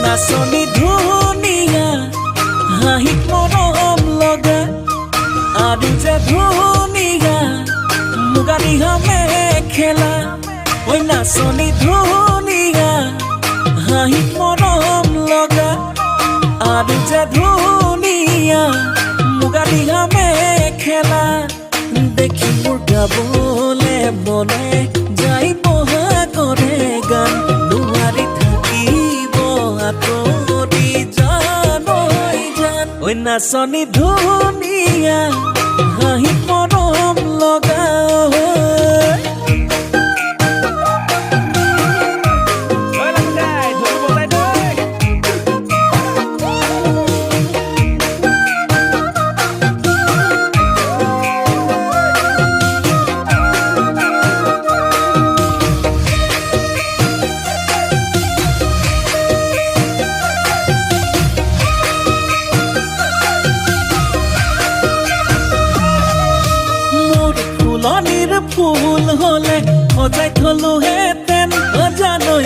নাচনি ধুনীয়া হাঁহিত মৰম লগা আৰু যে ধুনীয়া মুগা ৰিহা মেখেলা ঐ নাচনি ধুনীয়া হাঁহিত মৰম লগা আৰু যে ধুনীয়া মুগা ৰিহা মেখেলা দেখি মোৰ গাবলে মনে যাই বহা কৰে গান নোৱাৰি থাকিব আঁতৰি জানৈ জান ঐ নাচনি ধুনীয়া হাঁহি মৰম লগা ফুলনিৰ ফুল হলে সজাই থলো হেতেন জানৈ